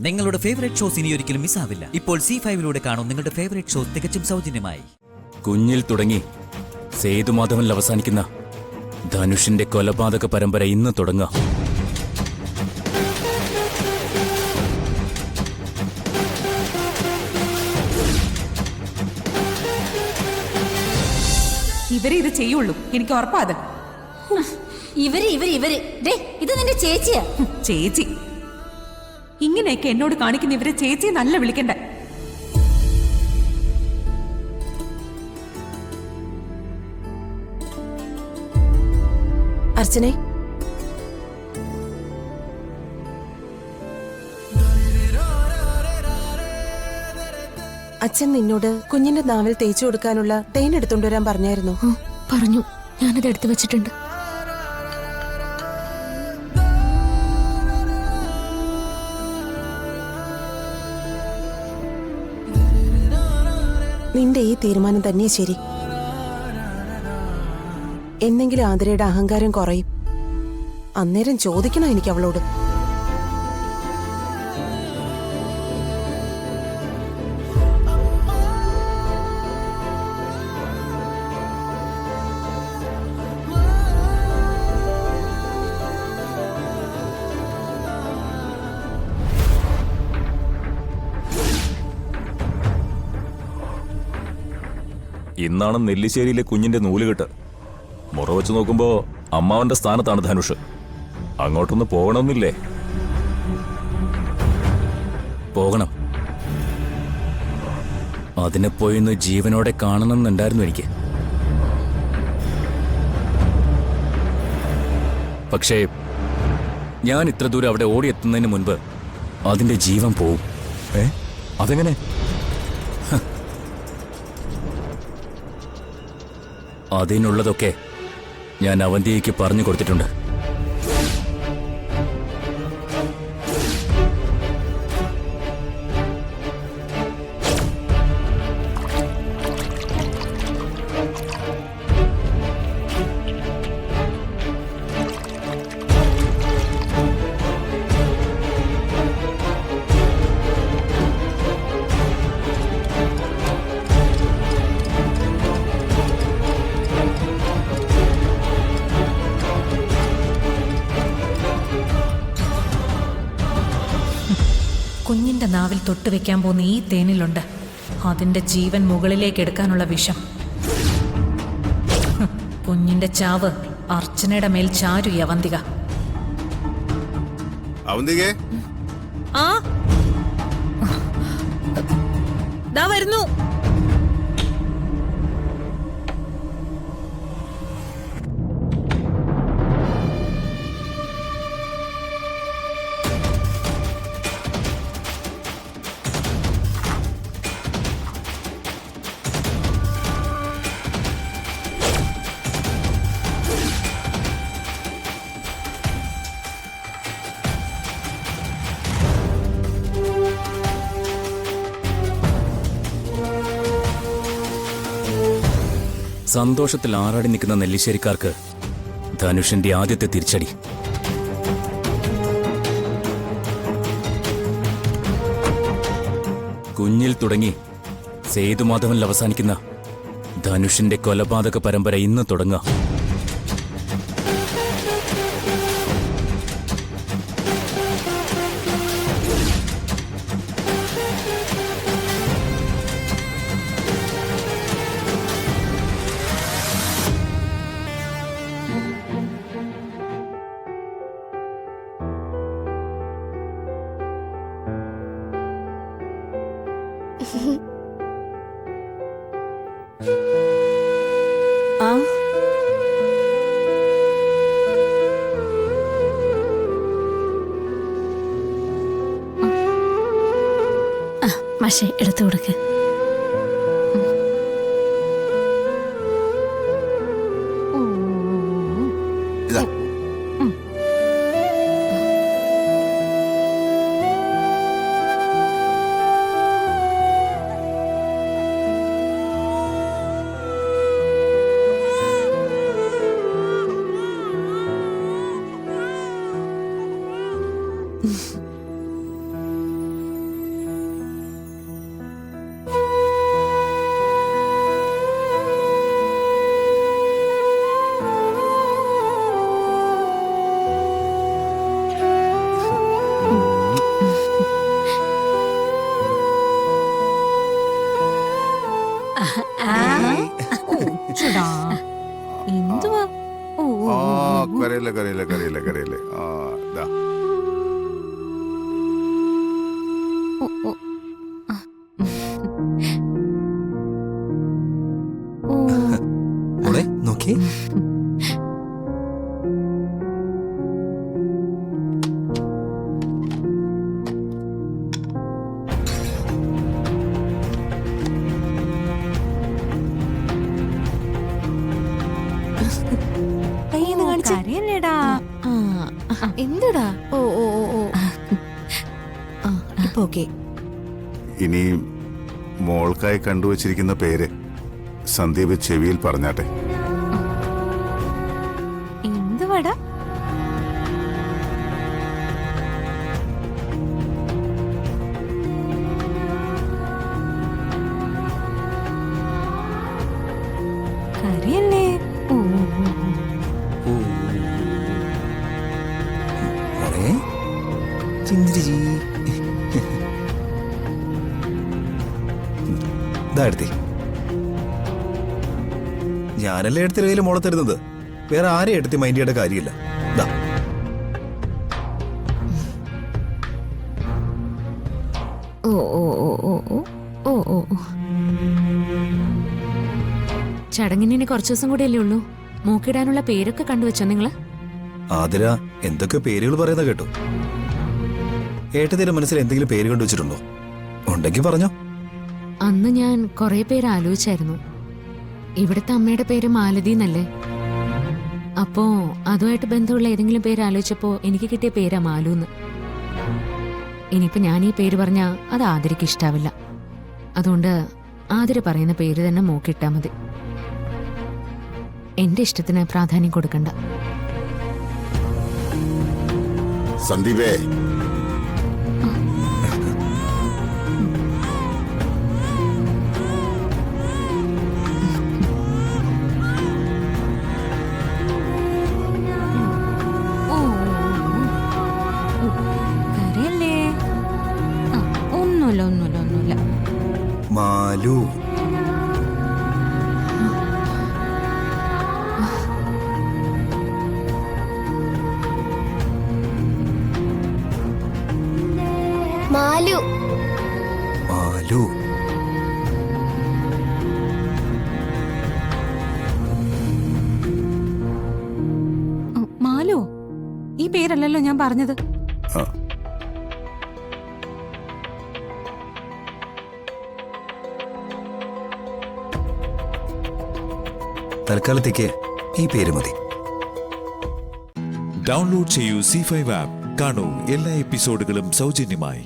നിങ്ങളുടെ favourite shows ഇനി ഒരിക്കലും മിസ്സാവില്ല. ഇപ്പോൾ C5 കാണും നിങ്ങളുടെ ഫേവറേറ്റ് ഷോസ് തികച്ചും സൗജന്യമായി. കുഞ്ഞിൽ തുടങ്ങി സേതുമാധവനിൽ അവസാനിക്കുന്ന ധനുഷിന്റെ കൊലപാതക പരമ്പര ഇന്ന് തുടങ്ങാം. ഇവരെ ഇത് ചെയ്യുള്ളൂ, എനിക്ക് ഉറപ്പാത്. ഇവര് ഇത് നിന്റെ ചേച്ചിയാ. ചേച്ചി ഇങ്ങനെയൊക്കെ എന്നോട് കാണിക്കുന്ന ഇവരെ ചേച്ചി നല്ല വിളിക്കണ്ട. അർച്ചനെ, അച്ഛൻ നിന്നോട് കുഞ്ഞിന്റെ നാവിൽ തേച്ചു കൊടുക്കാനുള്ള തേൻ എടുത്തുകൊണ്ടുവരാൻ പറഞ്ഞായിരുന്നു. പറഞ്ഞു, ഞാനത് എടുത്തു വെച്ചിട്ടുണ്ട്. നിന്റെ ഈ തീരുമാനം തന്നെ ശരി. എന്നെങ്കിലും ആതിരയുടെ അഹങ്കാരം കുറയും. അന്നേരം ചോദിക്കണം എനിക്ക് അവളോട്. ഇന്നാണ് നെല്ലിശ്ശേരിയിലെ കുഞ്ഞിന്റെ നൂലുകെട്ട്. മുറ വെച്ച് നോക്കുമ്പോ അമ്മാവന്റെ സ്ഥാനത്താണ് ധനുഷ്. അങ്ങോട്ടൊന്ന് പോകണമെന്നില്ലേ? പോകണം. അതിനെ പോയിന്ന് ജീവനോടെ കാണണമെന്നുണ്ടായിരുന്നു എനിക്ക്. പക്ഷേ ഞാൻ ഇത്ര ദൂരം അവിടെ ഓടിയെത്തുന്നതിന് മുൻപ് അതിന്റെ ജീവൻ പോവും. അതെങ്ങനെ? അതിനുള്ളതൊക്കെ ഞാൻ അവന്തിയേക്ക് പറഞ്ഞു കൊടുത്തിട്ടുണ്ട്. കുഞ്ഞിന്റെ നാവിൽ തൊട്ടുവെക്കാൻ പോകുന്ന ഈ തേനിലുണ്ട് അതിന്റെ ജീവൻ മുകളിലേക്ക് എടുക്കാനുള്ള വിഷം. കുഞ്ഞിന്റെ ചാവ് അർച്ചനയുടെ മേൽ ചാരു അവന്തിക. ദാ വരുന്നു. സന്തോഷത്തിൽ ആറാടി നിൽക്കുന്ന നെല്ലിശ്ശേരിക്കാർക്ക് ധനുഷിന്റെ ആദ്യത്തെ തിരിച്ചടി. കുഞ്ഞിൽ തുടങ്ങി സേതുമാധവനിൽ അവസാനിക്കുന്ന ധനുഷിന്റെ കൊലപാതക പരമ്പര ഇന്ന് തുടങ്ങാം. മാഷെ, എടുത്തു കൊടുക്ക്. എന്തുടാ? ഓ ഓ ഓ ഓ ആ ഇപ്പൊ ഓക്കെ. ഇനി മോൾക്കായി കണ്ടുവച്ചിരിക്കുന്ന പേര് സന്ദീപ് ചെവിയിൽ പറഞ്ഞാട്ടെ. എന്തുവാടാ? കരയല്ലേ? ഓ എടുത്തി ഞാനല്ലേ എടുത്തി കയ്യിൽ മോളെ തരുന്നത്. വേറെ ആരെ എടുത്തി മൈൻഡ് ചെയ്യേണ്ട കാര്യമില്ല. ദാ. ഓ ഓ ഓ ഓ ഓ ഓ ഓ ഓ. ചടങ്ങിന് ഇനി കുറച്ചു ദിവസം കൂടെയല്ലേ ഉള്ളൂ. മൂക്കിടാനുള്ള പേരൊക്കെ കണ്ടുവച്ചോ നിങ്ങള്? ആതിര എന്തൊക്കെ പേരുകൾ പറയുന്ന കേട്ടോ. ഏട്ടത്തിന്റെ മനസ്സിൽ എന്തെങ്കിലും പേര് കണ്ടുവച്ചിട്ടുണ്ടോ? ഉണ്ടെങ്കിൽ പറഞ്ഞോ. അന്ന് ഞാൻ കുറെ പേര് ആലോചിച്ചായിരുന്നു. ഇവിടുത്തെ അമ്മയുടെ പേര് മാലതി എന്നല്ലേ. അപ്പോ അതുമായിട്ട് ബന്ധമുള്ള ഏതെങ്കിലും പേര് ആലോചിച്ചപ്പോ എനിക്ക് കിട്ടിയ പേരാ മാലൂന്ന്. ഇനിയിപ്പോ ഞാൻ ഈ പേര് പറഞ്ഞാ അത് ആതിരയ്ക്ക് ഇഷ്ടാവില്ല. അതുകൊണ്ട് ആതിര പറയുന്ന പേര് തന്നെ മൂക്കിട്ടാ മതി. എന്റെ ഇഷ്ടത്തിന് പ്രാധാന്യം കൊടുക്കണ്ട. സന്ദീപേ, കരയല്ലേ? ആ, ഒന്നുമില്ല ഒന്നുമില്ല ഒന്നുമില്ല. മാലു. മാലു. മാലു. മാലു, ഈ പേരല്ലല്ലോ ഞാൻ പറഞ്ഞത്. ആ, തൽക്കാലത്തേക്ക് ഈ പേര് മതി. ഡൗൺലോഡ് ചെയ്യൂ C5 ആപ്പ്. കാണൂ എല്ലാ എപ്പിസോഡുകളും സൗജന്യമായി.